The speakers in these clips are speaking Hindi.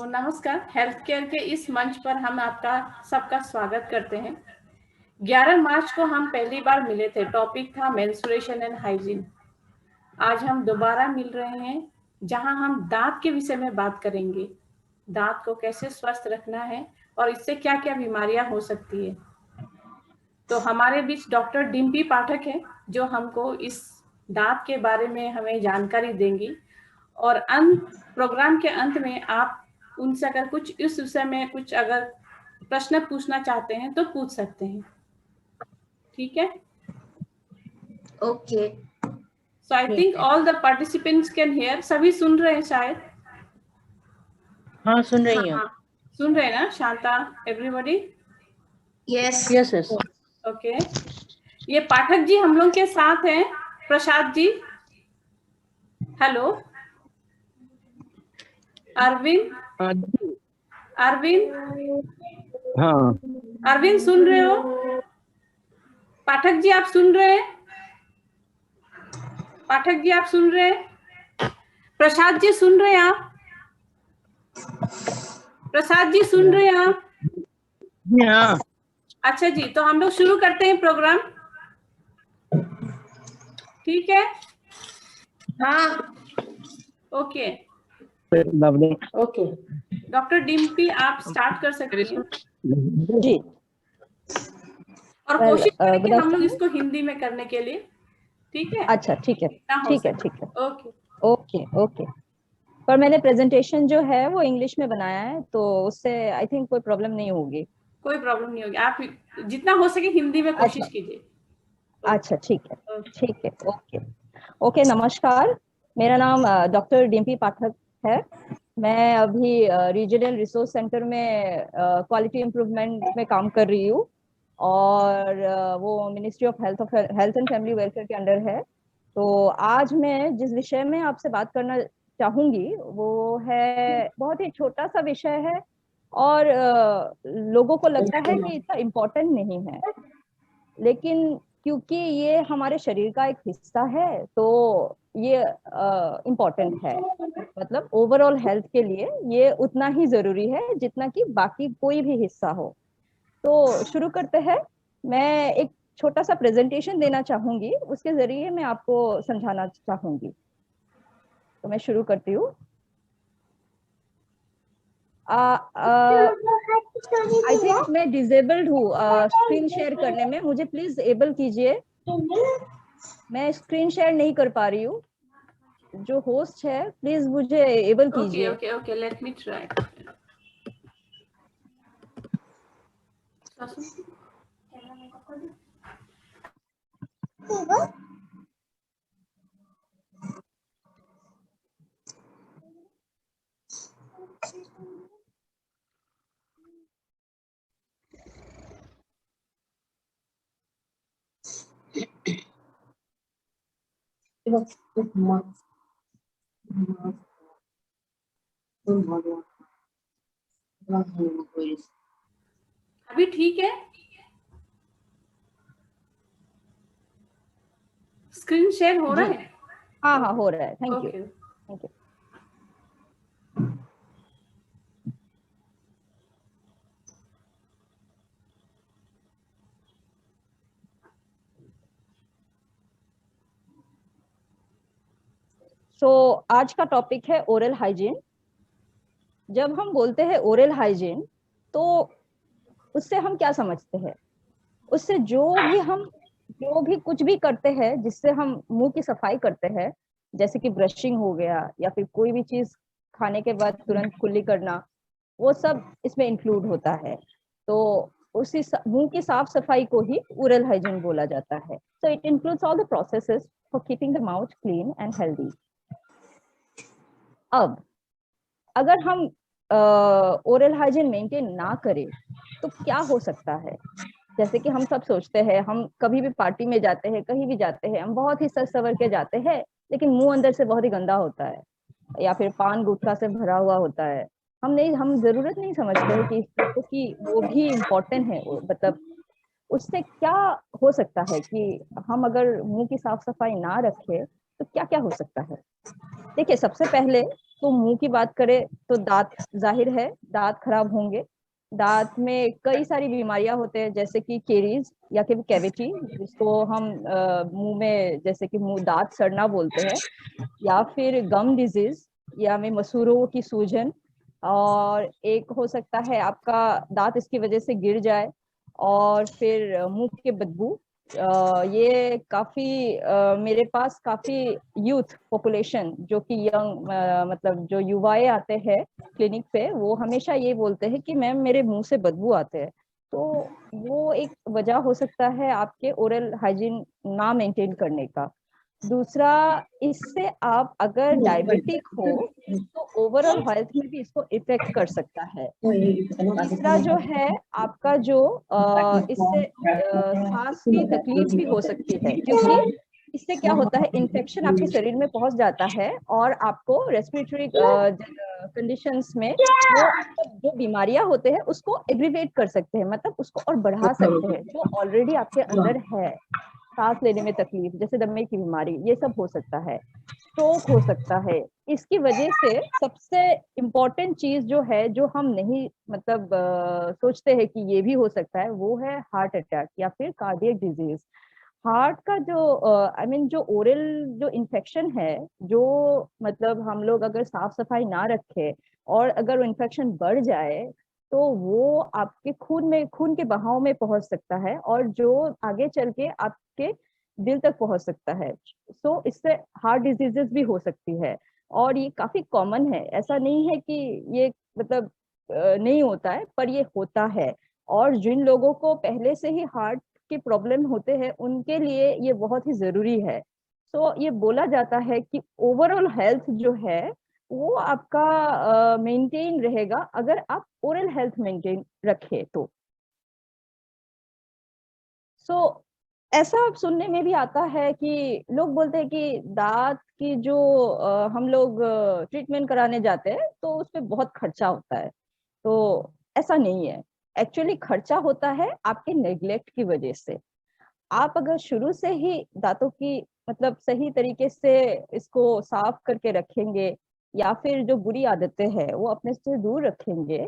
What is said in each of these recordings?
नमस्कार। हेल्थ केयर के इस मंच पर हम आपका सबका स्वागत करते हैं। 11 मार्च को हम पहली बार मिले थे। टॉपिक था मेंस्ट्रुएशन एंड हाइजीन। आज हम दोबारा मिल रहे हैं, जहां हम दांत के विषय में बात करेंगे। दांत को कैसे स्वस्थ रखना है और इससे क्या क्या बीमारियां हो सकती है। तो हमारे बीच डॉक्टर डिम्पी पाठक है, जो हमको इस दांत के बारे में हमें जानकारी देंगी। और प्रोग्राम के अंत में आप उनसे अगर कुछ इस विषय में कुछ अगर प्रश्न पूछना चाहते हैं तो पूछ सकते हैं। ठीक है? Okay. So I think all the participants can hear. सभी सुन रहे हैं शायद? हाँ, सुन रही हूँ। सुन रहे हैं ना? Shanta, everybody? Yes yes yes. Okay. ये पाठक जी हम लोग के साथ हैं। प्रसाद जी, हेलो। अरविंद, हाँ, अरविंद सुन रहे हो? पाठक जी आप सुन रहे हैं? पाठक जी आप सुन रहे हैं? प्रसाद जी सुन रहे हैं आप? प्रसाद जी सुन रहे हैं आप? हाँ। अच्छा जी, तो हम लोग शुरू करते हैं प्रोग्राम। ठीक है? हाँ ओके। ओके डॉक्टर डिम्पी आप स्टार्ट कर सकती हैं। जी। और कोशिश करेंगे हम लोग इसको हिंदी में करने के लिए। ठीक है? अच्छा, ठीक है ठीक है। Okay okay okay. पर मैंने प्रेजेंटेशन जो है वो इंग्लिश में बनाया है, तो उससे आई थिंक कोई प्रॉब्लम नहीं होगी। कोई प्रॉब्लम नहीं होगी। आप जितना हो सके हिंदी में कोशिश कीजिए। अच्छा, ठीक है। Okay okay. नमस्कार, मेरा नाम डॉक्टर डिम्पी पाठक है। मैं अभी रीजनल रिसोर्स सेंटर में क्वालिटी इम्प्रूवमेंट में काम कर रही हूँ, और वो ministry of health and family welfare के अंडर है। तो आज मैं जिस विषय में आपसे बात करना चाहूंगी वो है, बहुत ही छोटा सा विषय है, और लोगों को लगता है कि इतना इम्पोर्टेंट नहीं है, लेकिन क्योंकि ये हमारे शरीर का एक हिस्सा है तो ये इम्पोर्टेंट है। मतलब ओवरऑल हेल्थ के लिए ये उतना ही जरूरी है जितना कि बाकी कोई भी हिस्सा हो। तो शुरू करते हैं। मैं एक छोटा सा प्रेजेंटेशन देना चाहूंगी, उसके जरिए मैं आपको समझाना चाहूंगी। तो मैं शुरू करती हूँ। आई थिंक मैं डिजेबल्ड हूँ स्क्रीन शेयर करने में, मुझे प्लीज एबल कीजिए। मैं स्क्रीन शेयर नहीं कर पा रही हूँ। जो होस्ट है प्लीज मुझे एबल कीजिए। Okay okay, let me try. अभी ठीक है? स्क्रीन शेयर हो रहा है? हाँ, हो रहा है। Thank you. आज का टॉपिक है ओरल हाइजीन। जब हम बोलते हैं ओरल हाइजीन, तो उससे हम क्या समझते हैं? उससे जो भी कुछ भी करते हैं जिससे हम मुंह की सफाई करते हैं, जैसे कि ब्रशिंग हो गया या फिर कोई भी चीज खाने के बाद तुरंत कुल्ली करना, वो सब इसमें इंक्लूड होता है। तो उसी मुंह की साफ सफाई को ही ओरल हाइजीन बोला जाता है। So it includes all the processes for keeping the mouth clean and healthy. अब अगर हम ओरल हाइजीन मेंटेन ना करें तो क्या हो सकता है? जैसे कि हम सब सोचते हैं, हम कभी भी पार्टी में जाते हैं, कहीं भी जाते हैं, हम बहुत ही सज सवर के जाते हैं, लेकिन मुंह अंदर से बहुत ही गंदा होता है, या फिर पान गुटखा से भरा हुआ होता है। हम जरूरत नहीं समझते हैं कि वो भी इम्पोर्टेंट है। मतलब उससे क्या हो सकता है कि हम अगर मुंह की साफ सफाई ना रखें तो क्या क्या हो सकता है? देखिए, सबसे पहले तो मुंह की बात करें तो दांत, जाहिर है दांत खराब होंगे। दांत में कई सारी बीमारियां होते हैं, जैसे कि केरीज या फिर कैविटी, जिसको हम मुंह में, जैसे कि मुंह दांत सड़ना बोलते हैं, या फिर गम डिजीज, या में मसूड़ों की सूजन। और एक हो सकता है आपका दांत इसकी वजह से गिर जाए। और फिर मुंह के बदबू, ये काफी मेरे पास काफी यूथ पॉपुलेशन, जो कि यंग, मतलब जो युवाएं आते हैं क्लिनिक पे, वो हमेशा ये बोलते हैं कि मैम मेरे मुंह से बदबू आते हैं। तो वो एक वजह हो सकता है आपके ओरल हाइजीन ना मेंटेन करने का। दूसरा, इससे आप अगर डायबिटिक हो तो ओवरऑल हेल्थ में भी इसको इफेक्ट कर सकता है। तीसरा जो है आपका जो इससे सांस की तकलीफ भी हो सकती है, क्योंकि इससे क्या होता है, इन्फेक्शन आपके शरीर में पहुंच जाता है और आपको रेस्पिरेटरी कंडीशंस में वो जो बीमारियां होते हैं उसको एग्रीवेट कर सकते हैं, मतलब उसको और बढ़ा सकते हैं, जो ऑलरेडी आपके अंदर है। सांस लेने में तकलीफ, जैसे दमे की बीमारी, ये सब हो सकता है। स्ट्रोक हो सकता है। इसकी वजह से सबसे इम्पोर्टेंट चीज जो है, जो हम नहीं मतलब सोचते हैं कि ये भी हो सकता है, वो है हार्ट अटैक या फिर कार्डियक डिजीज। हार्ट का जो आई मीन जो ओरल जो इन्फेक्शन है, जो मतलब हम लोग अगर साफ सफाई ना रखें और अगर वो इन्फेक्शन बढ़ जाए, तो वो आपके खून में, खून के बहाव में पहुंच सकता है, और जो आगे चल के आपके दिल तक पहुंच सकता है। सो इससे हार्ट डिजीजेस भी हो सकती है, और ये काफी कॉमन है। ऐसा नहीं है कि ये मतलब नहीं होता है, पर ये होता है। और जिन लोगों को पहले से ही हार्ट के प्रॉब्लम होते हैं, उनके लिए ये बहुत ही जरूरी है। तो ये बोला जाता है कि ओवरऑल हेल्थ जो है वो आपका मेंटेन रहेगा अगर आप ओरल हेल्थ मेंटेन रखें तो। सो ऐसा सुनने में भी आता है कि लोग बोलते हैं कि दांत की जो हम लोग ट्रीटमेंट कराने जाते हैं तो उसमें बहुत खर्चा होता है। तो ऐसा नहीं है। एक्चुअली खर्चा होता है आपके नेग्लेक्ट की वजह से। आप अगर शुरू से ही दांतों की मतलब सही तरीके से इसको साफ करके रखेंगे, या फिर जो बुरी आदतें हैं वो अपने से दूर रखेंगे,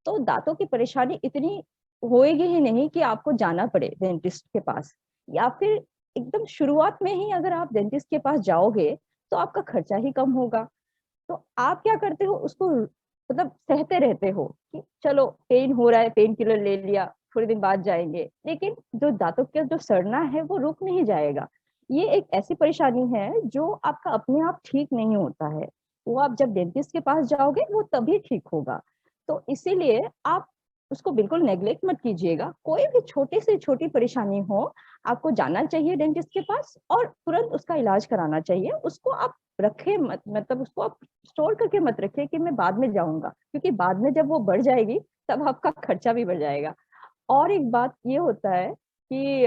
तो दांतों की परेशानी इतनी होएगी ही नहीं कि आपको जाना पड़े डेंटिस्ट के पास। या फिर एकदम शुरुआत में ही अगर आप डेंटिस्ट के पास जाओगे तो आपका खर्चा ही कम होगा। तो आप क्या करते हो, उसको मतलब सहते रहते हो कि चलो पेन हो रहा है, पेन किलर ले लिया, थोड़े दिन बाद जाएंगे, लेकिन जो दांतों का जो सड़ना है वो रुक नहीं जाएगा। ये एक ऐसी परेशानी है जो आपका अपने आप ठीक नहीं होता है। वो आप जब डेंटिस्ट के पास जाओगे वो तभी ठीक होगा। तो इसीलिए आप उसको बिल्कुल नेग्लेक्ट मत कीजिएगा। कोई भी छोटी से छोटी परेशानी हो, आपको जाना चाहिए डेंटिस्ट के पास और तुरंत उसका इलाज कराना चाहिए। उसको आप रखे मत, मतलब उसको आप स्टोर करके मत रखिए कि मैं बाद में जाऊंगा, क्योंकि बाद में जब वो बढ़ जाएगी तब आपका खर्चा भी बढ़ जाएगा। और एक बात ये होता है कि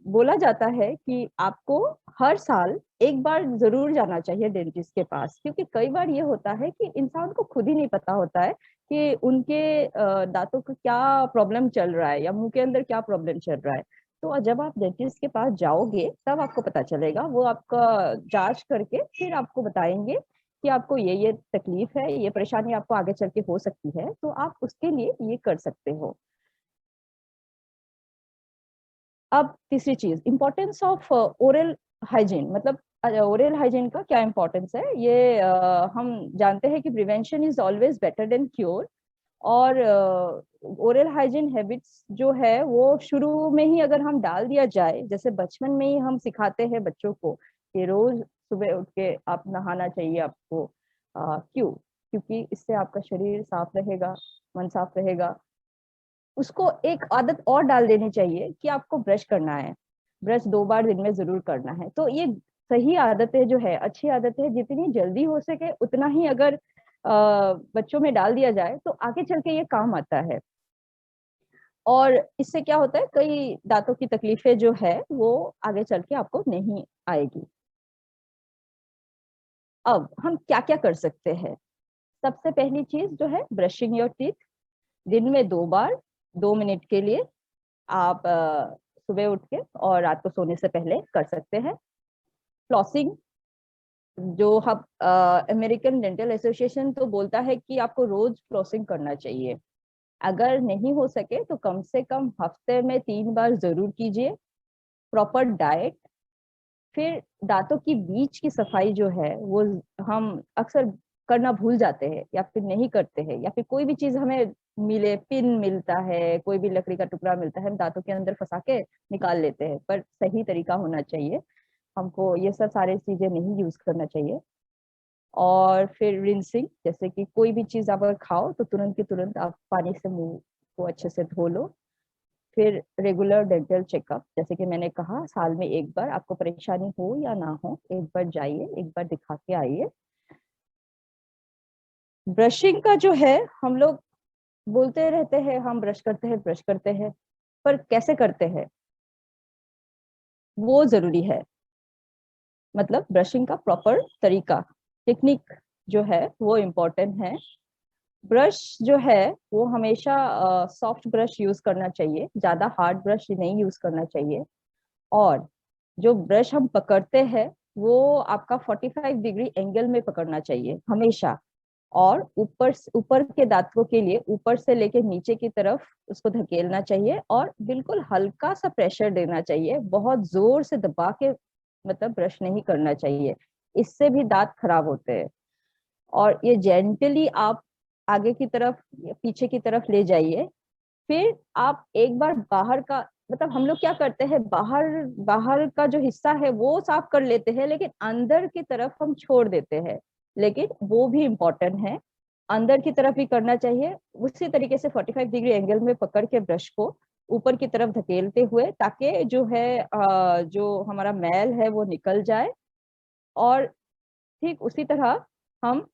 बोला जाता है कि आपको हर साल एक बार जरूर जाना चाहिए डेंटिस्ट के पास, क्योंकि कई बार ये होता है कि इंसान को खुद ही नहीं पता होता है कि उनके दांतों का क्या प्रॉब्लम चल रहा है या मुंह के अंदर क्या प्रॉब्लम चल रहा है। तो जब आप डेंटिस्ट के पास जाओगे तब आपको पता चलेगा। वो आपका जांच करके फिर आपको बताएंगे कि आपको ये तकलीफ है, ये परेशानी आपको आगे चल के हो सकती है, तो आप उसके लिए ये कर सकते हो। अब तीसरी चीज, इम्पोर्टेंस ऑफ ओरल हाइजीन, मतलब ओरल हाइजीन का क्या इम्पोर्टेंस है, ये हम जानते हैं कि prevention is always better than cure. और ओरल हाइजीन हैबिट्स जो है वो शुरू में ही अगर हम डाल दिया जाए, जैसे बचपन में ही हम सिखाते हैं बच्चों को कि रोज सुबह उठ के आप नहाना चाहिए आपको। क्यों? क्योंकि इससे आपका शरीर साफ रहेगा, मन साफ रहेगा। उसको एक आदत और डाल देनी चाहिए कि आपको ब्रश करना है, ब्रश 2 बार दिन में जरूर करना है। तो ये सही आदतें जो है, अच्छी आदतें, जितनी जल्दी हो सके उतना ही अगर बच्चों में डाल दिया जाए तो आगे चल के ये काम आता है। और इससे क्या होता है, कई दांतों की तकलीफें जो है वो आगे चल के आपको नहीं आएगी। अब हम क्या क्या कर सकते हैं। सबसे पहली चीज जो है ब्रशिंग योर टीथ, दिन में 2 बार, 2 मिनट के लिए आप सुबह उठ के और रात को सोने से पहले कर सकते हैं। फ्लॉसिंग, जो हम अमेरिकन डेंटल एसोसिएशन तो बोलता है कि आपको रोज फ्लॉसिंग करना चाहिए। अगर नहीं हो सके तो कम से कम हफ्ते में 3 बार जरूर कीजिए। प्रॉपर डाइट, फिर दांतों की बीच की सफाई जो है वो हम अक्सर करना भूल जाते हैं या फिर नहीं करते हैं, या फिर कोई भी चीज हमें मिले, पिन मिलता है, कोई भी लकड़ी का टुकड़ा मिलता है, हम दांतों के अंदर फंसा के निकाल लेते हैं, पर सही तरीका होना चाहिए। हमको ये सब सारे चीजें नहीं यूज करना चाहिए। और फिर रिंसिंग, जैसे कि कोई भी चीज आप अगर खाओ तो तुरंत के तुरंत आप पानी से मुंह को अच्छे से धो लो। फिर रेगुलर डेंटल चेकअप, जैसे कि मैंने कहा, साल में एक बार, आपको परेशानी हो या ना हो, एक बार जाइए, एक बार दिखा के आइए। ब्रशिंग का जो है, हम लोग बोलते रहते हैं हम ब्रश करते हैं ब्रश करते हैं, पर कैसे करते हैं वो जरूरी है। मतलब ब्रशिंग का प्रॉपर तरीका, टेक्निक जो है वो इम्पोर्टेंट है। ब्रश जो है वो हमेशा सॉफ्ट ब्रश यूज करना चाहिए, ज्यादा हार्ड ब्रश नहीं यूज करना चाहिए। और जो ब्रश हम पकड़ते हैं वो आपका 45 डिग्री एंगल में पकड़ना चाहिए हमेशा। और ऊपर के दांतों के लिए ऊपर से लेके नीचे की तरफ उसको धकेलना चाहिए, और बिल्कुल हल्का सा प्रेशर देना चाहिए, बहुत जोर से दबा के मतलब ब्रश नहीं करना चाहिए, इससे भी दांत खराब होते हैं। और ये जेंटली आप आगे की तरफ या पीछे की तरफ ले जाइए। फिर आप एक बार बाहर का, मतलब हम लोग क्या करते हैं, बाहर बाहर का जो हिस्सा है वो साफ कर लेते हैं, लेकिन अंदर की तरफ हम छोड़ देते हैं। लेकिन वो भी इम्पोर्टेंट है, अंदर की तरफ भी करना चाहिए। उसी तरीके से 45 डिग्री एंगल में पकड़ के ब्रश को ऊपर की तरफ धकेलते हुए, ताकि जो है जो हमारा मैल है वो निकल जाए। और ठीक उसी तरह हम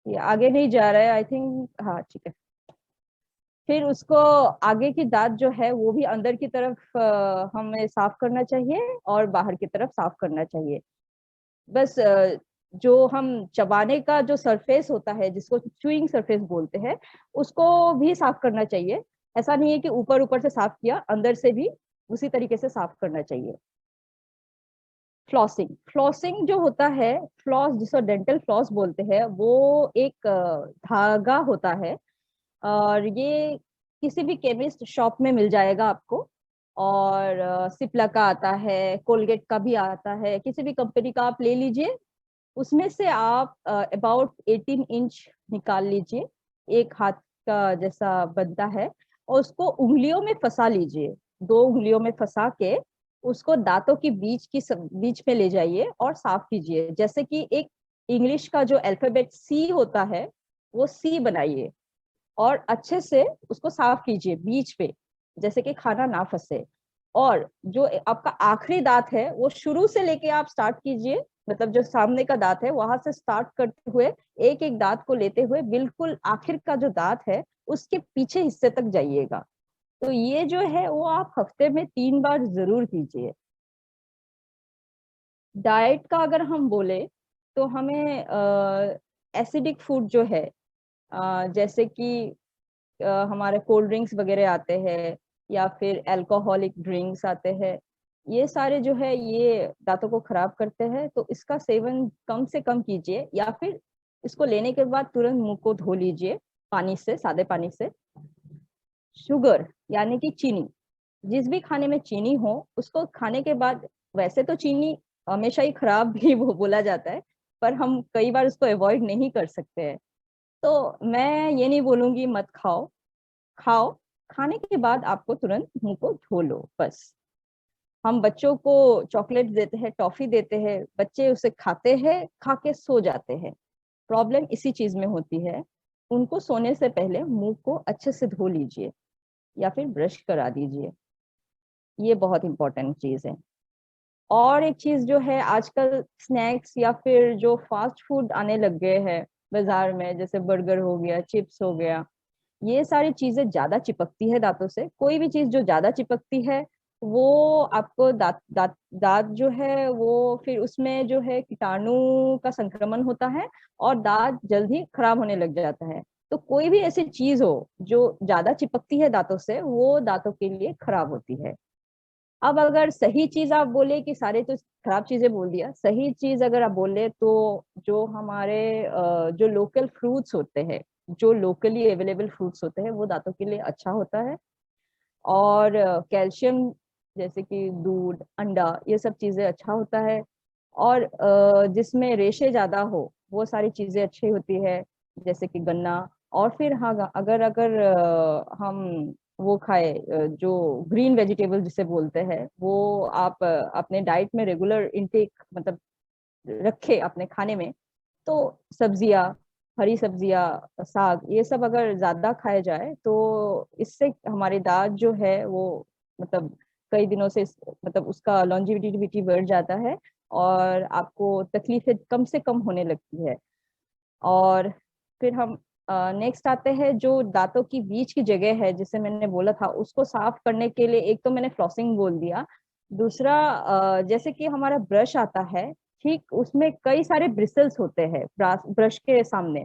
ये आगे नहीं जा रहा है आई थिंक, हाँ ठीक है। फिर उसको आगे की दांत जो है वो भी अंदर की तरफ हमें साफ करना चाहिए और बाहर की तरफ साफ करना चाहिए। बस जो हम चबाने का जो सरफेस होता है जिसको च्यूइंग सरफेस बोलते हैं, उसको भी साफ करना चाहिए। ऐसा नहीं है कि ऊपर ऊपर से साफ किया, अंदर से भी उसी तरीके से साफ करना चाहिए। फ्लॉसिंग, फ्लॉसिंग जो होता है, फ्लॉस जिसको डेंटल फ्लॉस बोलते हैं, वो एक धागा होता है, और ये किसी भी केमिस्ट शॉप में मिल जाएगा आपको। और सिप्ला का आता है, कोलगेट का भी आता है, किसी भी कंपनी का आप ले लीजिए। उसमें से आप अबाउट 18 इंच निकाल लीजिए, एक हाथ का जैसा बनता है, और उसको उंगलियों में फंसा लीजिए। 2 उंगलियों में फंसा के उसको दांतों की बीच में ले जाइए और साफ कीजिए। जैसे कि एक इंग्लिश का जो अल्फाबेट सी होता है वो सी बनाइए, और अच्छे से उसको साफ कीजिए बीच पे, जैसे कि खाना ना फंसे। और जो आपका आखिरी दांत है वो शुरू से लेके आप स्टार्ट कीजिए, मतलब जो सामने का दांत है वहां से स्टार्ट करते हुए एक एक दांत को लेते हुए बिल्कुल आखिर का जो दांत है उसके पीछे हिस्से तक जाइएगा। तो ये जो है वो आप हफ्ते में 3 बार जरूर कीजिए। डाइट का अगर हम बोले तो हमें एसिडिक फूड जो है, जैसे कि हमारे कोल्ड ड्रिंक्स वगैरह आते हैं या फिर अल्कोहलिक ड्रिंक्स आते हैं, ये सारे जो है ये दांतों को खराब करते हैं, तो इसका सेवन कम से कम कीजिए, या फिर इसको लेने के बाद तुरंत मुंह को धो लीजिए पानी से, सादे पानी से। शुगर यानी कि चीनी, जिस भी खाने में चीनी हो उसको खाने के बाद, वैसे तो चीनी हमेशा ही खराब भी वो बोला जाता है, पर हम कई बार उसको अवॉइड नहीं कर सकते हैं। तो मैं ये नहीं बोलूंगी मत खाओ, खाओ, खाने के बाद आपको तुरंत मुंह को धो लो बस। हम बच्चों को चॉकलेट देते हैं, टॉफी देते हैं, बच्चे उसे खाते हैं, खा के सो जाते हैं। प्रॉब्लम इसी चीज में होती है। उनको सोने से पहले मुंह को अच्छे से धो लीजिए या फिर ब्रश करा दीजिए, ये बहुत इंपॉर्टेंट चीज है। और एक चीज जो है, आजकल स्नैक्स या फिर जो फास्ट फूड आने लग गए हैं बाजार में, जैसे बर्गर हो गया, चिप्स हो गया, ये सारी चीजें ज्यादा चिपकती है दांतों से। कोई भी चीज जो ज्यादा चिपकती है वो आपको दांत जो है वो फिर उसमें जो है कीटाणु का संक्रमण होता है और दांत जल्दी खराब होने लग जाता है। तो कोई भी ऐसी चीज हो जो ज्यादा चिपकती है दांतों से, वो दांतों के लिए खराब होती है। अब अगर सही चीज आप बोले कि सारे तो खराब चीजें बोल दिया, सही चीज अगर आप बोले तो जो हमारे जो लोकल फ्रूट्स होते हैं, जो लोकली अवेलेबल फ्रूट्स होते हैं वो दांतों के लिए अच्छा होता है। और कैल्शियम जैसे कि दूध, अंडा, ये सब चीजें अच्छा होता है। और जिसमें रेशे ज्यादा हो वो सारी चीजें अच्छी होती है, जैसे कि गन्ना। और फिर हाँ, अगर अगर हम वो खाए जो ग्रीन वेजिटेबल जिसे बोलते हैं, वो आप अपने डाइट में रेगुलर इनटेक मतलब रखे अपने खाने में, तो सब्जियां, हरी सब्जियां, साग, ये सब अगर ज्यादा खाए जाए तो इससे हमारे दांत जो है वो मतलब कई दिनों मतलब उसका लॉन्जिविटी बढ़ जाता है और आपको तकलीफें कम से कम होने लगती है। और फिर हम नेक्स्ट आते हैं, जो दांतों की बीच की जगह है जिसे मैंने बोला था उसको साफ करने के लिए, एक तो मैंने फ्लॉसिंग बोल दिया, दूसरा जैसे कि हमारा ब्रश आता है, ठीक उसमें कई सारे ब्रिसल्स होते हैं ब्रश के सामने।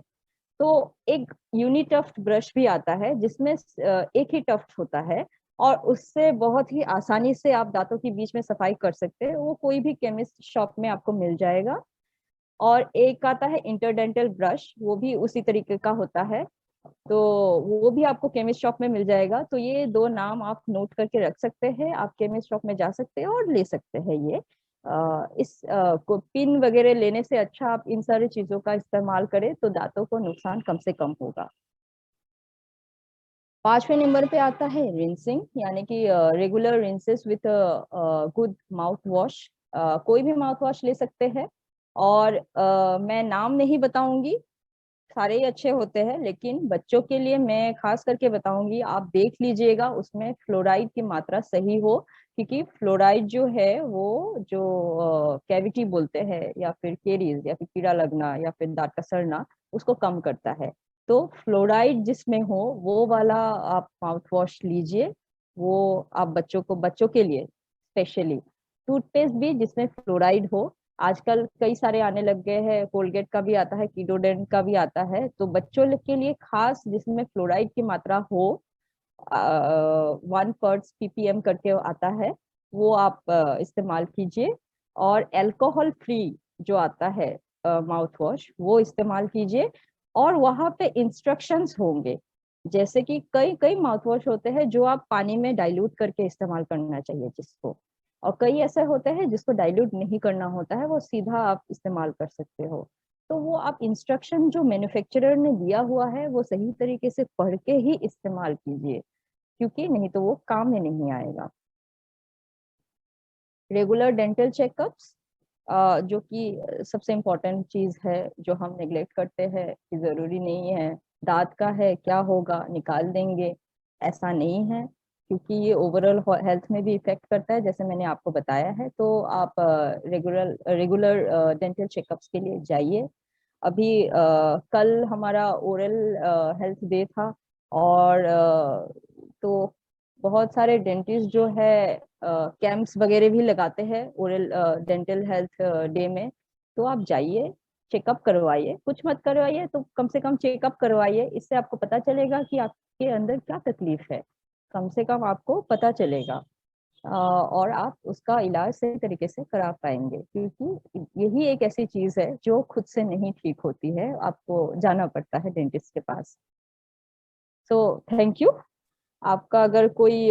तो एक यूनिटफ्ट ब्रश भी आता है जिसमें एक ही टफ्ट होता है, और उससे बहुत ही आसानी से आप दांतों के बीच में सफाई कर सकते हैं। वो कोई भी केमिस्ट शॉप में आपको मिल जाएगा। और एक आता है इंटरडेंटल ब्रश, वो भी उसी तरीके का होता है, तो वो भी आपको केमिस्ट शॉप में मिल जाएगा। तो ये दो नाम आप नोट करके रख सकते हैं, आप केमिस्ट शॉप में जा सकते हैं और ले सकते हैं ये। इस को पिन वगैरह लेने से अच्छा आप इन सारी चीजों का इस्तेमाल करें तो दांतों को नुकसान कम से कम होगा। 5वें नंबर पे आता है रिंसिंग, यानी कि regular rinses with good mouthwash. कोई भी माउथ वॉश ले सकते हैं, और मैं नाम नहीं बताऊंगी, सारे ही अच्छे होते हैं, लेकिन बच्चों के लिए मैं खास करके बताऊंगी, आप देख लीजिएगा उसमें फ्लोराइड की मात्रा सही हो, क्योंकि फ्लोराइड जो है वो जो कैविटी बोलते हैं या फिर केरीज या फिर कीड़ा लगना या फिर दांत का सड़ना, उसको कम करता है। तो फ्लोराइड जिसमें हो वो वाला आप माउथ वॉश लीजिए। वो आप बच्चों के लिए स्पेशली, टूथपेस्ट भी जिसमें फ्लोराइड हो। आजकल कई सारे आने लग गए हैं, कोलगेट का भी आता है, कीटोडेंट का भी आता है, तो बच्चों के लिए खास जिसमें फ्लोराइड की मात्रा हो, 1 parts ppm करके आता है, वो आप इस्तेमाल कीजिए। और अल्कोहल फ्री जो आता है माउथ वॉश, वो इस्तेमाल कीजिए। और वहां पे इंस्ट्रक्शंस होंगे, जैसे कि कई कई माउथ वॉश होते हैं जो आप पानी में डाइल्यूट करके इस्तेमाल करना चाहिए जिसको, और कई ऐसे होते हैं जिसको डाइल्यूट नहीं करना होता है, वो सीधा आप इस्तेमाल कर सकते हो। तो वो आप इंस्ट्रक्शन जो मैन्युफैक्चरर ने दिया हुआ है वो सही तरीके से पढ़ के ही इस्तेमाल कीजिए, क्योंकि नहीं तो वो काम में नहीं आएगा। रेगुलर डेंटल चेकअप्स, जो कि सबसे इम्पोर्टेंट चीज है जो हम नेग्लेक्ट करते हैं कि जरूरी नहीं है, दांत का है क्या होगा निकाल देंगे, ऐसा नहीं है, क्योंकि ये ओवरऑल हेल्थ में भी इफेक्ट करता है जैसे मैंने आपको बताया है। तो आप रेगुलर रेगुलर डेंटल चेकअप्स के लिए जाइए। अभी कल हमारा ओरल हेल्थ डे था, और तो बहुत सारे डेंटिस्ट जो है कैंप्स वगैरह भी लगाते हैं ओरल डेंटल हेल्थ डे में। तो आप जाइए, चेकअप करवाइए, कुछ मत करवाइए तो कम से कम चेकअप करवाइए, इससे आपको पता चलेगा कि आपके अंदर क्या तकलीफ है, कम से कम आपको पता चलेगा। और आप उसका इलाज सही तरीके से करा पाएंगे, क्योंकि यही एक ऐसी चीज है जो खुद से नहीं ठीक होती है, आपको जाना पड़ता है डेंटिस्ट के पास। So thank you. आपका अगर कोई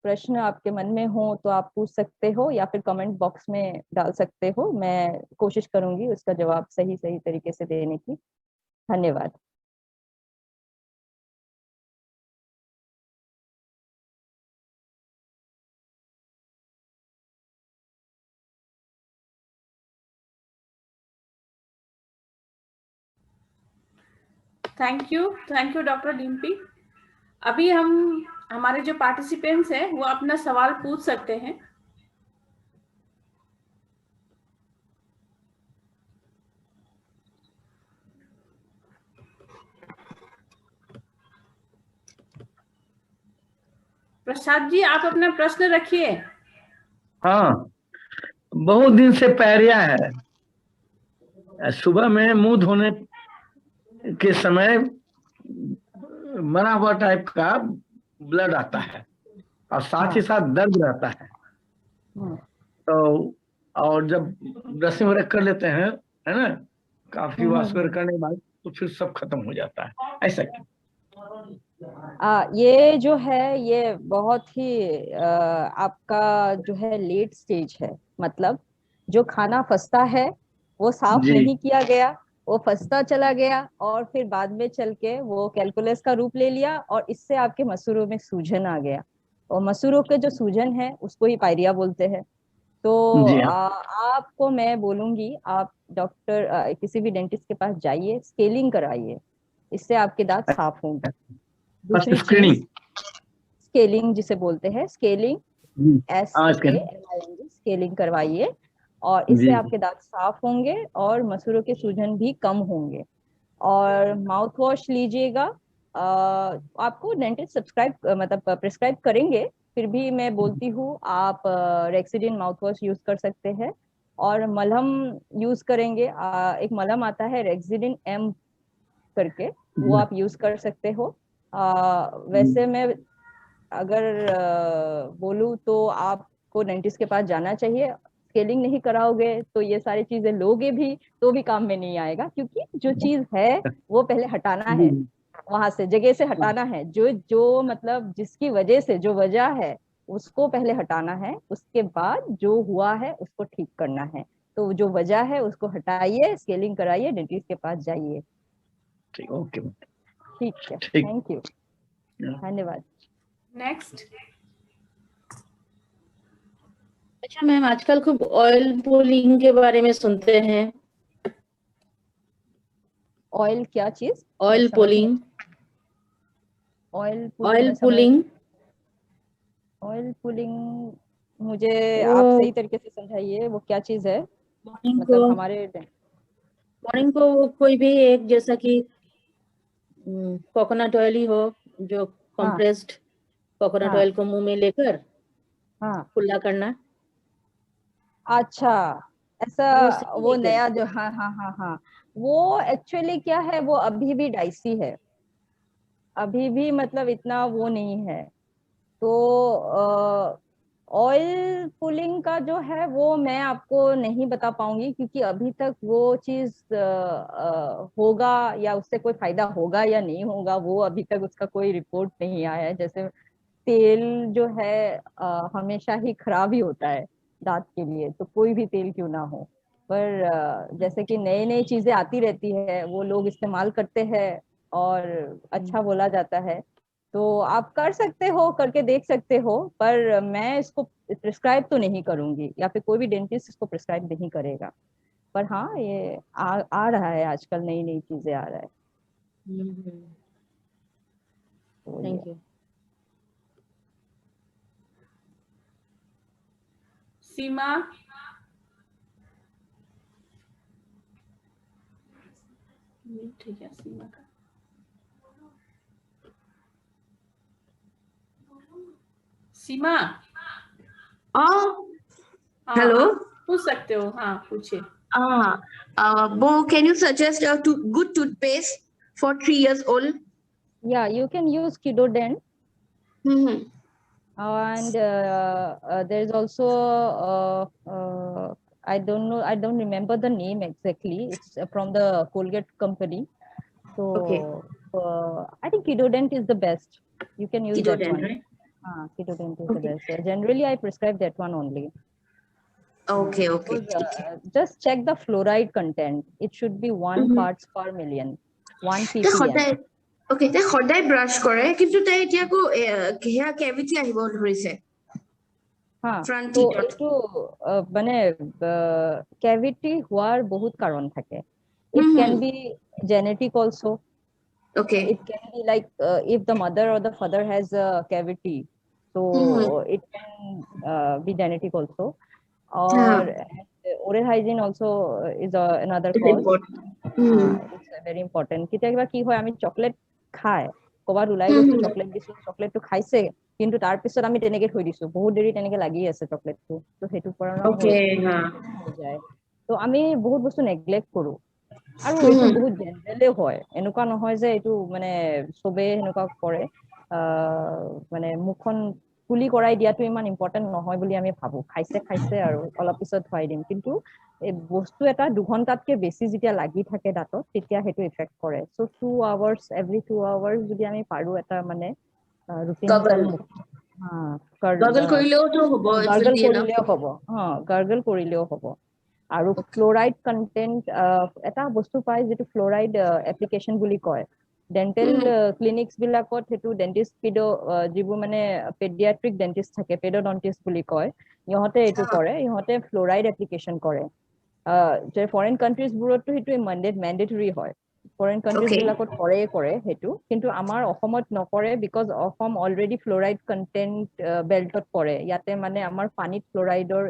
प्रश्न आपके मन में हो तो आप पूछ सकते हो या फिर कमेंट बॉक्स में डाल सकते हो, मैं कोशिश करूंगी उसका जवाब सही सही तरीके से देने की। धन्यवाद। Thank you doctor Dimpy. अभी हम हमारे जो पार्टिसिपेंट्स हैं वो अपना सवाल पूछ सकते हैं। प्रसाद जी, आप अपना प्रश्न रखिए। हाँ, बहुत दिन से पैरिया है। सुबह में मुंह धोने के समय मरा हुआ टाइप का ब्लड आता है और साथ ही साथ दर्द रहता है। तो और जब ब्रशिंग वगैरह कर लेते हैं, है ना, काफी वॉश वगैरह करने के बाद तो फिर सब खत्म हो जाता है। ऐसा क्यों? ये जो है ये बहुत ही आपका जो है लेट स्टेज है। मतलब जो खाना फंसता है वो साफ जी नहीं किया गया, वो फंसता चला गया और फिर बाद में चल के वो कैलकुलस का रूप ले लिया और इससे आपके मसूरों में सूजन आ गया। और मसूरों के जो सूजन है उसको ही पायरिया बोलते हैं। तो जी हाँ। आपको मैं बोलूंगी आप डॉक्टर किसी भी डेंटिस्ट के पास जाइए, स्केलिंग कराइए, इससे आपके दांत साफ होंगे। फर्स्ट दूसरी चीज स्क्रीनिंग। स्केलिंग जिसे बोलते हैं, स्केलिंग हाँ स्कैन। SCALING स्केलिंग करवाइए और जी इससे आपके दांत साफ होंगे और मसूरों के सूजन भी कम होंगे। और माउथ वॉश लीजिएगा। आपको डेंटिस्ट मतलब प्रिस्क्राइब करेंगे, फिर भी मैं बोलती हूँ आप रेक्सिडिन माउथ वॉश यूज कर सकते हैं। और मलहम यूज करेंगे, एक मलहम आता है रेक्सिडिन M करके, वो आप यूज कर सकते हो। वैसे मैं अगर बोलूँ तो आपको डेंटिस्ट के पास जाना चाहिए। स्केलिंग नहीं कराओगे तो ये सारी चीजें लोगे भी तो भी काम में नहीं आएगा, क्योंकि जो चीज है वो पहले हटाना है, वहां से जगह से हटाना है। जो जो मतलब जिसकी वजह से जो वजह है उसको पहले हटाना है, उसके बाद जो हुआ है उसको ठीक करना है। तो जो वजह है उसको हटाइए, स्केलिंग कराइए, डेंटिस्ट के पास जाइए। ठीक, ओके। ठीक है, ठीक। थैंक यू, धन्यवाद। नेक्स्ट। अच्छा मैम, आजकल खूब ऑयल पुलिंग के बारे में सुनते हैं। ऑयल क्या चीज? Oil pulling. Oil oil pulling pulling oil pulling मुझे वो आप सही तरीके से समझाइए, वो क्या चीज है? मॉर्निंग को मतलब हमारे कोई भी एक, जैसा कि कोकोनट ऑयल ही हो, जो हाँ कंप्रेस्ड कोकोनट हाँ ऑयल को मुंह में लेकर हाँ, कुल्ला करना, अच्छा, ऐसा। वो सेम वो एक नया तरीके जो, से। हाँ हाँ हाँ हाँ, वो एक्चुअली क्या है, वो अभी भी डाइसी है, अभी भी मतलब इतना वो नहीं है। तो ऑयल पुलिंग का जो है वो मैं आपको नहीं बता पाऊंगी, क्योंकि अभी तक वो चीज होगा या उससे कोई फायदा होगा या नहीं होगा, वो अभी तक उसका कोई रिपोर्ट नहीं आया है। जैसे तेल जो है हमेशा ही खराब ही होता है दांत के लिए, तो कोई भी तेल क्यों ना हो। पर जैसे कि नई नई चीजें आती रहती है, वो लोग इस्तेमाल करते हैं और अच्छा बोला जाता है। तो आप कर सकते हो, करके देख सकते हो, पर मैं इसको प्रिस्क्राइब तो नहीं करूंगी, या फिर कोई भी डेंटिस्ट इसको प्रिस्क्राइब नहीं करेगा। पर हाँ, ये आ रहा है आजकल, नई नई चीजें आ रहा है। तो ये थैंक यू। सीमा। ठीक है, सीमा का। सीमा। हाँ, Hello. आप पूछ सकते हो, हाँ पूछिए। Bo, can you suggest a good toothpaste for 3 years old? या you can use Kidodent. Mm-hmm. And there is also I don't remember the name exactly. It's from the Colgate company. So Okay. I think Kidodent is the best. You can use that Kidodent, one. right? Kidodent is the Okay. best. Generally I prescribe that one only. Okay, okay. Because, just check the fluoride content. It should be 1 Mm-hmm. parts per million, 1 তে ppm. সদায় Okay, তে সদায় ব্ৰাছ কৰে, কিন্তু তাই এতিয়া আকৌ হেয়া কেভিটি আহিব ধৰিছে हाँ, ফ্ৰণ্ট তো টিথত। এইটো মানে ক্যাভিটি হওয়ার বহুত কারণ থাকে। It can be genetic also. Okay. It can be like if the mother or the father has a cavity, so it can be genetic also. Or oral hygiene also is another It's cause. important. It's very important. কেতিয়াবা কি হয়, আমি চকলেট খাই ক'বাত ওলাই গৈছো, চকলেট দিছো, চকলেটটো খাইছে, কিন্তু তাৰ পিছত আমি তেনেকে থৈ দিছো, বহুত দেৰি তেনেকে লাগি আছে চকলেটটো, তো সেইটো পৰা Okay, হৈ যায়। তো আমি বহুত বস্তু নেগলেক্ট কৰো, আৰু এইটো বহুত জেনেৰেলে হয়, এনেকুৱা নহয় যে এইটো মানে চবেই এনেকুৱা কৰে। মানে মুখখন কুলি কৰাই দিয়াটো ইমান ইম্পৰ্টেণ্ট নহয় বুলি আমি ভাবো, খাইছে আৰু অলপ পিছত খুৱাই দিম, কিন্তু এই বস্তু এটা 2 ঘণ্টাতকে বেছি যেতিয়া লাগি থাকে দাঁতত তেতিয়া সেইটো ইফেক্ট কৰে। চ' 2 আৱাৰ্ছ, এভৰি 2 আৱাৰ্ছ যদি আমি পাৰো এটা মানে ৰুটিন Gargle কৰিলেওতো হ'ব, it will be enough. Gargle কৰিলেও হ'ব। আৰু ফ্লোৰাইড কন্টেন্ট এটা বস্তু পায় যিটো ফ্লোৰাইড এপ্লিকেশ্যন বুলি কয়। ডেন্টেল ক্লিনিক্স বিলাকত সেইটো ডেন্টিষ্ট যিবোৰ মানে পেডিয়াট্ৰিক ডেন্টিষ্ট থাকে, পেডোডন্টিষ্ট বুলি কয়, ইহঁতে এইটো কৰে, ইহঁতে ফ্লোৰাইড এপ্লিকেশ্যন কৰে। যে ফৰেন কাণ্ট্ৰিজ বোৰতো সেইটো মেণ্ডেটৰী হয়, ফৰেন কাণ্ট্ৰিজ বিলাকত কৰে সেইটো, কিন্তু আমাৰ অসমত নকৰে, because Assam already fluoride content বেল্টত পৰে। ইয়াতে মানে আমাৰ পানীত ফ্লোৰাইডৰ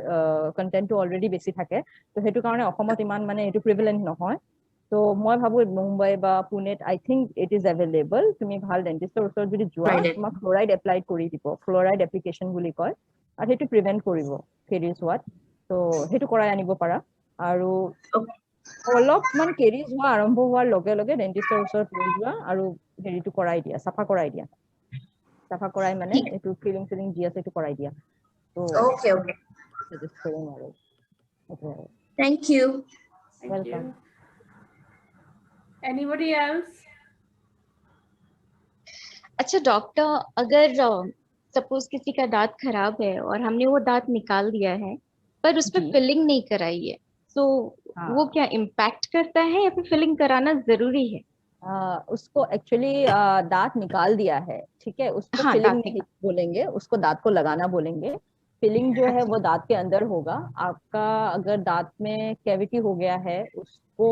কন্টেন্টটো অলৰেডি বেছি থাকে, তো সেইটো কাৰণে অসমত ইমান মানে এইটো প্ৰিভেলেণ্ট নহয়। তো মই ভাবো মুম্বাই বা পুনেত I think it is available. তুমি ভাল ডেন্টিষ্টৰ ওচৰত যদি যোৱা তোমাক ফ্লোৰাইড এপ্লাই কৰি দিব, ফ্লোৰাইড এপ্লিকেশ্যন বুলি কয়, আৰু সেইটো প্ৰিভেন্ট কৰিব কেৰিজ হোৱাত। তো সেইটো কৰাই আনিব পাৰা। আৰু অলপমান কেৰিজ হোৱা আৰম্ভ হোৱাৰ লগে লগে ডেন্টিষ্টৰ ওচৰত লৈ যোৱা আৰু হেৰিটো কৰাই দিয়া, চাফা কৰাই মানে এইটো ফিলিং যি আছে সেইটো কৰাই দিয়া। তো Okay. সাজেষ্ট কৰিম আৰু Thank you. Welcome. Anybody else? अच्छा डॉक्टर, अगर सपोज किसी का दांत खराब है और हमने वो दांत निकाल दिया है पर उस पर फिलिंग नहीं कराई है, तो वो क्या इम्पैक्ट करता है या फिर फिलिंग कराना जरूरी है? उसको एक्चुअली दांत निकाल दिया है, ठीक है, उसको फिलिंग नहीं बोलेंगे, उसको दांत को लगाना बोलेंगे। फिलिंग जो है वो दांत के अंदर होगा। आपका अगर दांत में कैविटी हो गया है, उसको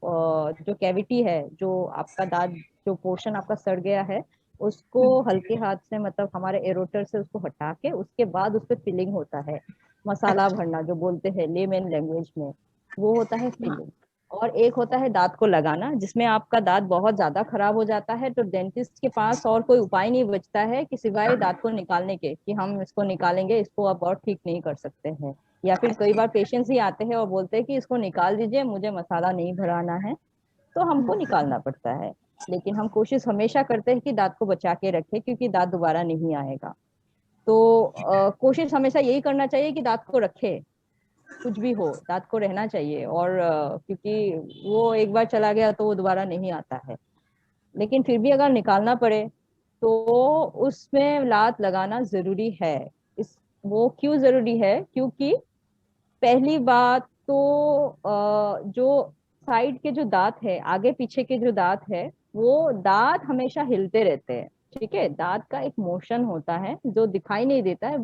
जो कैविटी है, जो आपका दांत जो पोर्शन आपका सड़ गया है, उसको हल्के हाथ से मतलब हमारे एरोटर से उसको हटा के उसके बाद उस पर फिलिंग होता है। मसाला भरना जो बोलते हैं लेमन लैंग्वेज में, वो होता है फिलिंग। और एक होता है दांत को लगाना, जिसमें आपका दांत बहुत ज्यादा खराब हो जाता है तो डेंटिस्ट के पास और कोई उपाय नहीं बचता है कि सिवाय दांत को निकालने के, कि हम इसको निकालेंगे, इसको आप और ठीक नहीं कर सकते हैं। या फिर कई बार पेशेंट्स ही आते हैं और बोलते हैं कि इसको निकाल दीजिए, मुझे मसाला नहीं भराना है, तो हमको निकालना पड़ता है। लेकिन हम कोशिश हमेशा करते हैं कि दांत को बचा के रखें, क्योंकि दांत दोबारा नहीं आएगा। तो कोशिश हमेशा यही करना चाहिए कि दांत को रखे, कुछ भी हो दांत को रहना चाहिए। और क्योंकि वो एक बार चला गया तो वो दोबारा नहीं आता है। लेकिन फिर भी अगर निकालना पड़े तो उसमें लात लगाना जरूरी है। वो क्यों जरूरी है? क्योंकि पहली बात तो जो साइड के जो दांत है, आगे पीछे के जो दांत है, वो दांत हमेशा हिलते रहते हैं, ठीक है। दांत का एक मोशन होता है जो दिखाई नहीं देता है,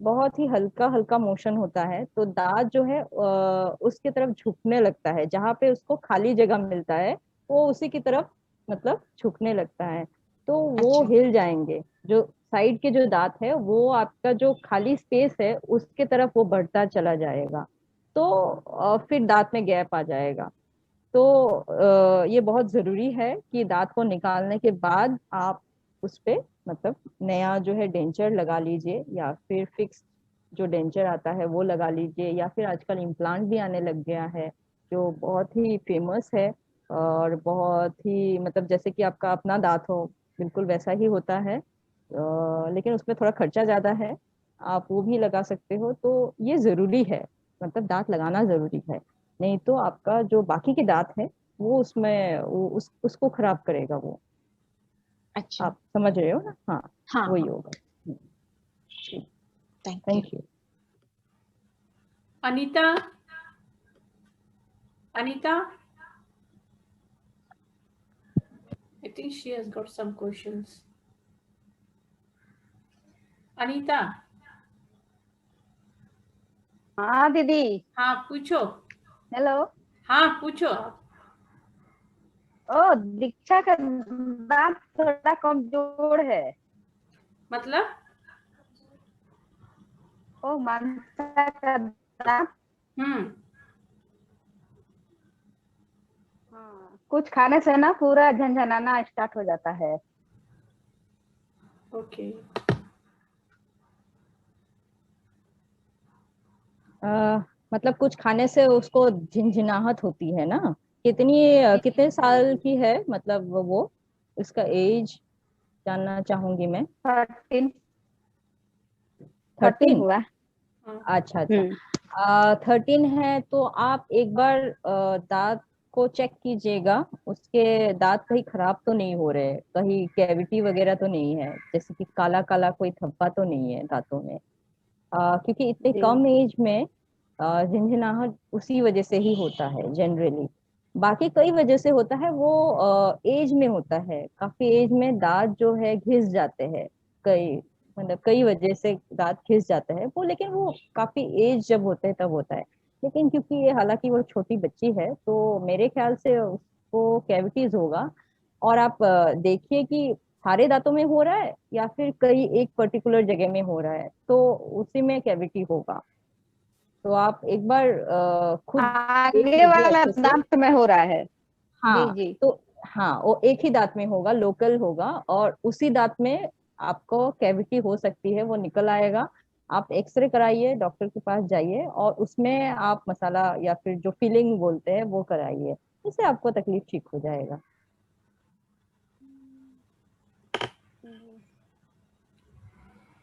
बहुत ही हल्का हल्का मोशन होता है। तो दांत जो है उसके तरफ झुकने लगता है, जहाँ पे उसको खाली जगह मिलता है वो उसी की तरफ मतलब झुकने लगता है। तो वो हिल जाएंगे, जो साइड के जो दांत है वो आपका जो खाली स्पेस है उसके तरफ वो बढ़ता चला जाएगा, तो फिर दांत में गैप आ जाएगा। तो ये बहुत जरूरी है कि दांत को निकालने के बाद आप उस पे मतलब नया जो है डेंचर लगा लीजिए, या फिर फिक्स जो डेंचर आता है वो लगा लीजिए, या फिर आजकल इम्प्लांट भी आने लग गया है जो बहुत ही फेमस है। और बहुत ही मतलब जैसे कि आपका अपना दांत हो बिल्कुल वैसा ही होता है, लेकिन उसमें थोड़ा खर्चा ज्यादा है, आप वो भी लगा सकते हो। तो ये जरूरी है, मतलब दांत लगाना जरूरी है, नहीं तो आपका जो बाकी के दांत है वो उसमें उसको खराब करेगा वो। अच्छा, आप समझ रहे हो ना? हाँ, वही होगा। Thank you. Anita, I think she has got some questions. Anita. हाँ दीदी। हाँ पूछो। हेलो। हाँ पूछो। ओ दीक्षा का दांत थोड़ा कमजोर है। मतलब? ओ मानसा का दांत। हाँ, कुछ खाने से ना पूरा झंझनाना स्टार्ट हो जाता है। ओके। मतलब कुछ खाने से उसको झिनझिनाहट होती है ना? कितने साल की है मतलब वो, इसका एज जानना चाहूंगी मैं। 13 13 हुआ। अच्छा अच्छा 13 है तो आप एक बार दांत को चेक कीजिएगा, उसके दांत कहीं खराब तो नहीं हो रहे, कहीं कैविटी वगैरह तो नहीं है, जैसे कि काला काला कोई धब्बा तो नहीं है दांतों में। क्योंकि इतने कम एज में झिनझिनाहट उसी वजह से ही होता है जनरली। बाकी कई वजह से होता है, वो एज में होता है, काफी एज में दांत जो है घिस जाते हैं, कई मतलब कई वजह से दांत घिस जाता है वो, लेकिन वो काफी एज जब होते हैं तब होता है। लेकिन क्योंकि ये हालांकि वो छोटी बच्ची है तो मेरे ख्याल से उसको कैविटीज होगा। और आप देखिए कि सारे दांतों में हो रहा है या फिर कई एक पर्टिकुलर जगह में हो रहा है, तो उसी में कैविटी होगा। तो आप एक बार खुद देख आगे लीजिए वाला अच्छे से। दांत में हो रहा है। जी हाँ जी। तो हाँ, वो एक ही दांत में होगा, लोकल होगा, और उसी दांत में आपको कैविटी हो सकती है, वो निकल आएगा। आप एक्सरे कराइए, डॉक्टर के पास जाइए, और उसमें आप मसाला या फिर जो फिलिंग बोलते हैं वो कराइए, इससे आपको तकलीफ ठीक हो जाएगा।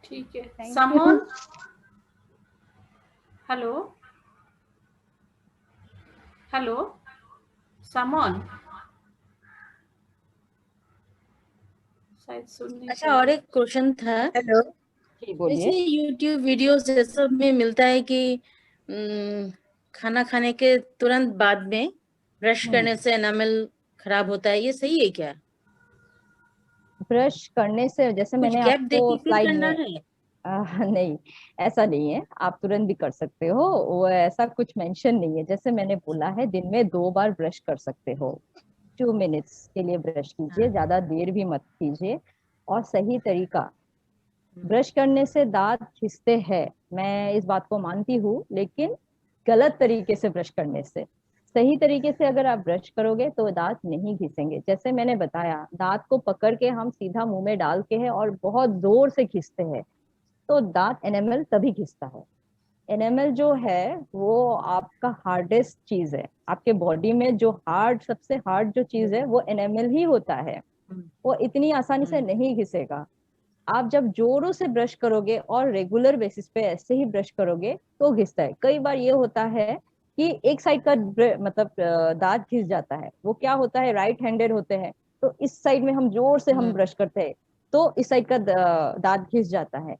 ठीक है। Thank समोन, हेलो हेलो समोन, शायद सुन नहीं अच्छा, और एक क्वेश्चन था। हेलो। जी जैसे बोलिए। यूट्यूब वीडियोस ये सब में मिलता है कि खाना खाने के तुरंत बाद में ब्रश करने से एनामल खराब होता है, ये सही है क्या? ब्रश करने से, जैसे कुछ मैंने गैप आपको देके फिर स्लाइड करना में है? नहीं, ऐसा नहीं है, आप तुरंत भी कर सकते हो, वो ऐसा कुछ मेंशन नहीं है। जैसे मैंने बोला है, दिन में 2 बार ब्रश कर सकते हो, 2 मिनट्स के लिए ब्रश कीजिए, ज्यादा देर भी मत कीजिए। और सही तरीका, ब्रश करने से दांत घिसते हैं, मैं इस बात को मानती हूँ, लेकिन गलत तरीके से ब्रश करने से। सही तरीके से अगर आप ब्रश करोगे तो दांत नहीं घिसेंगे। जैसे मैंने बताया, दांत को पकड़ के हम सीधा मुंह में डाल के है और बहुत जोर से घिसते हैं, तो दांत एनेमल तभी घिसता है। एनेमल जो है वो आपका हार्डेस्ट चीज है, आपके बॉडी में जो हार्ड, सबसे हार्ड जो चीज है वो एनेमल ही होता है। वो इतनी आसानी से नहीं घिसेगा। आप जब जोरों से ब्रश करोगे और रेगुलर बेसिस पे ऐसे ही ब्रश करोगे तो घिसता है। कई बार ये होता है कि एक साइड का मतलब दांत घिस जाता है, वो क्या होता है, राइट हैंडेड होते हैं, तो इस साइड में हम जोर से हम ब्रश करते हैं तो इस साइड का दांत घिस जाता है।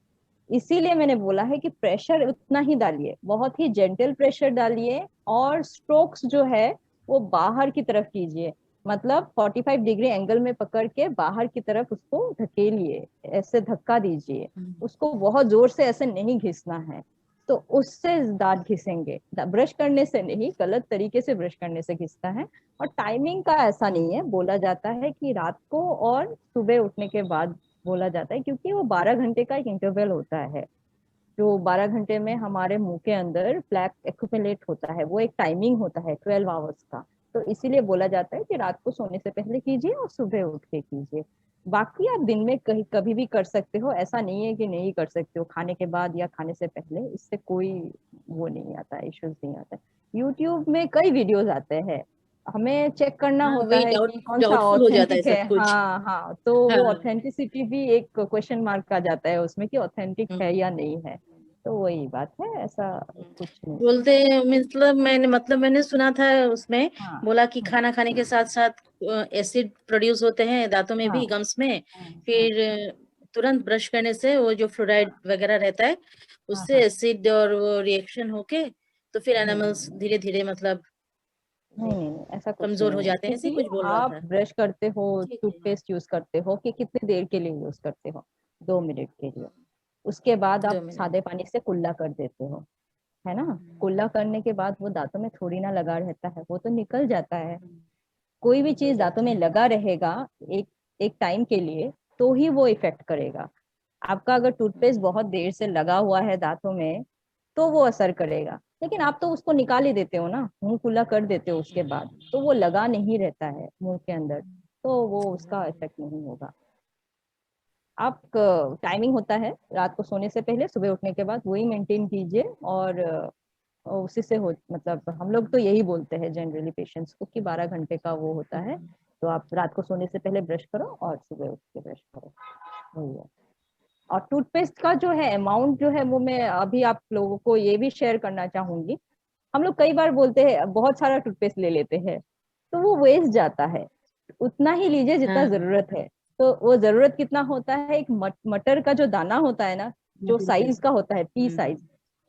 इसीलिए मैंने बोला है कि प्रेशर उतना ही डालिए, बहुत ही जेंटल प्रेशर डालिए, और स्ट्रोक्स जो है वो बाहर की तरफ कीजिए, मतलब 45 डिग्री एंगल में पकड़ के बाहर की तरफ उसको धकेलिए, ऐसे धक्का दीजिए उसको, बहुत जोर से ऐसे नहीं घिसना है, तो उससे दांत घिसेंगे। ब्रश करने से नहीं, गलत तरीके से ब्रश करने से घिसता है। और टाइमिंग का ऐसा नहीं है, बोला जाता है कि रात को और सुबह उठने के बाद बोला जाता है, क्योंकि वो 12 घंटे का एक इंटरवल होता है, जो 12 घंटे में हमारे मुंह के अंदर प्लैक एक्यूमुलेट होता है, वो एक टाइमिंग होता है 12 आवर्स का। तो इसीलिए बोला जाता है कि रात को सोने से पहले कीजिए और सुबह उठ के कीजिए। बाकी आप दिन में कहीं कभी भी कर सकते हो, ऐसा नहीं है कि नहीं कर सकते हो, खाने के बाद या खाने से पहले, इससे कोई वो नहीं आता, इश्यूज नहीं आता। यूट्यूब में कई वीडियोस आते हैं, हमें चेक करना हाँ, होता वही है कि कौन सा डाउटफुल हो जाता है ऑथेंटिक है। सब कुछ। हाँ हाँ, तो वो हाँ। ऑथेंटिसिटी भी एक क्वेश्चन मार्क आ जाता है उसमें कि ऑथेंटिक है या नहीं है। तो वही बात है, ऐसा कुछ नहीं। बोलते हैं, मैंने सुना था उसमें, हाँ बोला कि खाना खाने के साथ साथ एसिड प्रोड्यूस होते हैं दांतों में हाँ भी, गम्स में। हाँ फिर तुरंत ब्रश करने से वो जो फ्लोराइड वगैरह रहता है, हाँ उससे हाँ। एसिड और वो रिएक्शन होके तो फिर नहीं एनिमल्स धीरे धीरे मतलब नहीं नहीं नहीं, ऐसा कुछ कमजोर नहीं हो है, जाते हैं, ऐसे क्योंकि कुछ बोल रहा आप था। ब्रश करते हो, ठीक है। टूथपेस्ट यूज करते हो, कि कितनी देर के लिए यूज करते हो, 2 मिनट के लिए। उसके बाद आप 2 मिनट। सादे पानी से कुल्ला कर देते हो, है ना। कुल्ला करने के बाद वो दांतों में थोड़ी ना लगा रहता है, वो तो निकल जाता है। कोई भी चीज दांतों में लगा रहेगा एक एक टाइम के लिए तो ही वो इफेक्ट करेगा। आपका अगर टूथपेस्ट बहुत देर से लगा हुआ है दांतों में तो वो असर करेगा, लेकिन आप तो उसको निकाल ही देते हो ना, मुंह खुला कर देते हो उसके बाद, तो वो लगा नहीं रहता है मुंह के अंदर, तो वो उसका इफेक्ट नहीं होगा। आप टाइमिंग होता है रात को सोने से पहले, सुबह उठने के बाद, वही मेंटेन कीजिए। और उसी से हो, मतलब हम लोग तो यही बोलते हैं जनरली पेशेंट्स को कि 12 घंटे का वो होता है, तो आप रात को सोने से पहले ब्रश करो और सुबह उठ के ब्रश करो, वही है। और टूथपेस्ट का जो है अमाउंट जो है वो मैं अभी आप लोगों को ये भी शेयर करना चाहूंगी। हम लोग कई बार बोलते हैं बहुत सारा टूथपेस्ट ले लेते हैं तो वो वेस्ट जाता है, उतना ही लीजिए जितना हाँ। जरूरत है। तो वो जरूरत कितना होता है, एक मटर का जो दाना होता है ना, जो साइज का होता है पी साइज,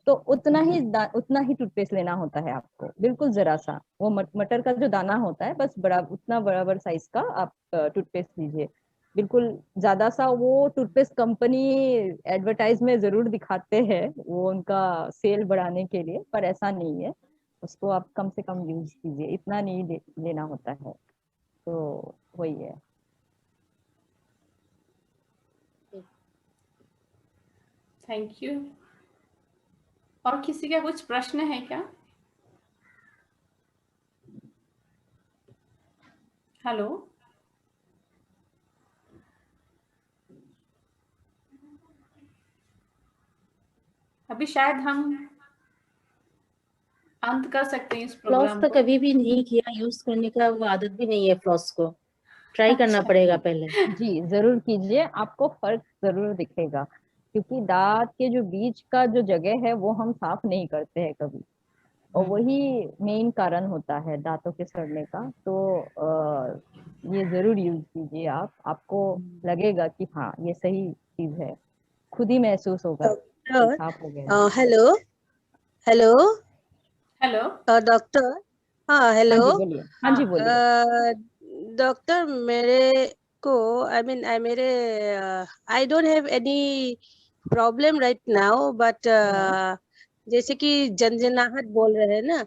तो उतना ही टूथपेस्ट लेना होता है आपको, बिल्कुल जरा सा। वो मटर का जो दाना होता है बस बड़ा उतना बराबर साइज का आप टूथपेस्ट लीजिए, बिल्कुल ज्यादा सा। वो टूथपेस्ट कंपनी एडवर्टाइज में जरूर दिखाते हैं वो उनका सेल बढ़ाने के लिए, पर ऐसा नहीं है। उसको आप कम से कम यूज कीजिए, इतना नहीं लेना होता है। तो वही है। Thank you. और किसी का कुछ प्रश्न है क्या? हेलो, अभी शायद हम अंत कर सकते हैं इस फ्लॉस प्रोग्राम तो को। कभी भी नहीं किया, यूज करने का वो आदत भी नहीं है फ्लॉस को। ट्राई करना अच्छा। पड़ेगा पहले। जी जरूर कीजिए, आपको फर्क जरूर दिखेगा, क्योंकि दांत के जो बीच का जो जगह है वो हम साफ नहीं करते हैं कभी, और वही मेन कारण होता है दांतों के सड़ने का। तो ये जरूर यूज कीजिए आप, आपको लगेगा कि हाँ ये सही चीज है, खुद ही महसूस होगा कि डॉक्टर, साफ हो गया। Hello hello hello. डॉक्टर, हाँ हाँ हेलो। जी बोलिए, हाँ जी बोलिए। डॉक्टर, मेरे को मेरे I don't have any problem right now, but जैसे कि जनजनाहट बोल रहे हैं ना,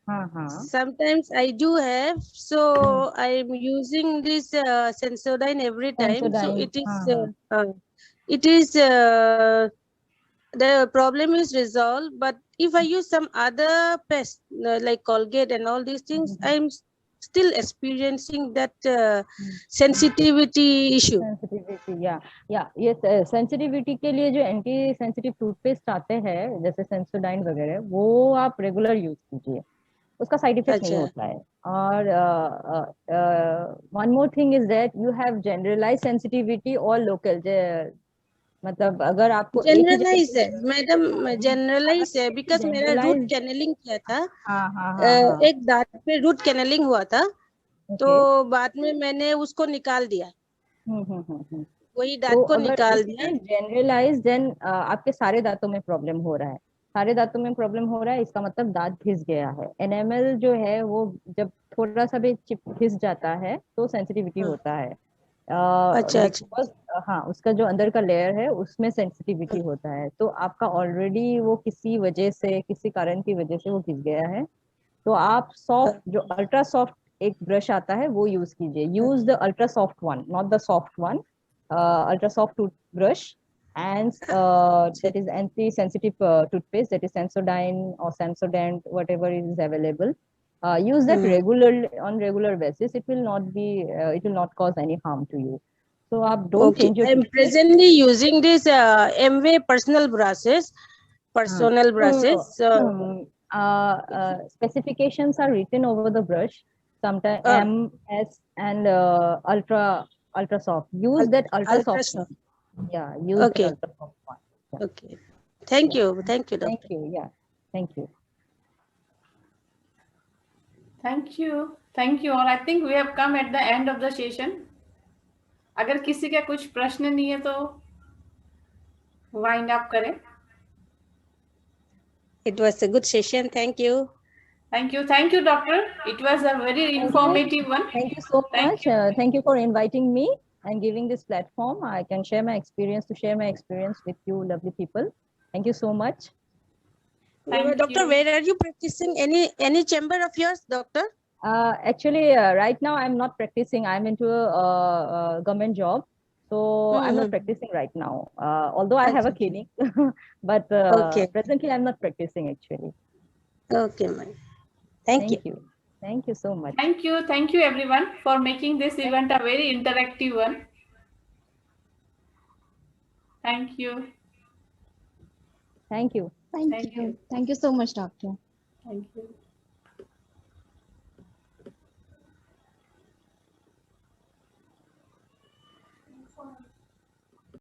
हाँ हाँ। sometimes I do have, so I'm using this Sensodyne every time, so Sensodyne, it is हाँ हाँ। it is the problem is resolved. But if I use some other pest like Colgate and all these things, I'm still experiencing that sensitivity issue. Sensitivity, या ये सेंसिटिविटी के लिए जो एंटी सेंसिटिव टूथपेस्ट आते हैं जैसे सेंसोडाइन वगैरह, वो आप रेगुलर यूज कीजिए, उसका साइड इफेक्ट नहीं अच्छा, होता है। और one more thing is that you have generalise sensitivity और लोकल, मतलब अगर आपको एक ही जगह जनरलाइज है मैडम, जनरलाइज है, बिकॉज मेरा रूट जनरलाइज, कैनलिंग किया था। हाँ हाँ हाँ हाँ, एक दांत पे रूट कैनलिंग हुआ था, तो ओके। बाद में मैंने उसको निकाल दिया, वही तो दांत को अगर निकाल दिया। इसमें जनरलाइज, देन आपके सारे दांतों में प्रॉब्लम हो रहा है, सारे दांतों में प्रॉब्लम हो रहा है, इसका मतलब दांत घिस गया है। एनेमल जो है वो जब थोड़ा सा भी चिप घिस जाता है तो सेंसिटिविटी हाँ, होता है, अच्छा अच्छा, बिकॉज हाँ उसका जो अंदर का लेयर है उसमें सेंसिटिविटी होता है। तो आपका ऑलरेडी वो किसी वजह से, किसी कारण की वजह से वो घिस गया है। तो आप सॉफ्ट, जो अल्ट्रा सॉफ्ट एक ब्रश आता है वो यूज कीजिए, use the ultra soft one, not the soft one, ultra soft toothbrush, and that is anti-sensitive toothpaste, that is Sensodyne or Sensodent, whatever is available. Use that regularly, on regular basis. It will not be, it will not cause any harm to you. So don't okay. change your I'm toothpaste. presently using this MV personal brushes, personal brushes. Specifications are written over the brush. Sometimes Uh, M, S, and ultra soft. Use that ultra ultra soft soft. one. Yeah, use that Okay, ultra soft one. Yeah. okay. Thank Yeah. you, thank you, Thank doctor. you. Yeah. Thank you. Thank you, thank you. और I think we have come at the end of the session. अगर किसी का कुछ प्रश्न नहीं है तो वाइंड अप करें। It was a good session. Thank you. Thank you, doctor. It was a very informative one. Thank you so Thank much. you. Thank you for inviting me and giving this platform. I can share my experience with you, lovely people. Thank you so much. Doctor, where are you practicing? Any chamber of yours, doctor? Actually, right now I'm not practicing. I'm into a government job, so I'm not practicing right now. Although I have a clinic, but Okay. presently I'm not practicing actually. Okay, ma'am. Thank you. Thank you so much. Thank you everyone for making this event a very interactive one. Thank you. Thank you so much, doctor. Thank you.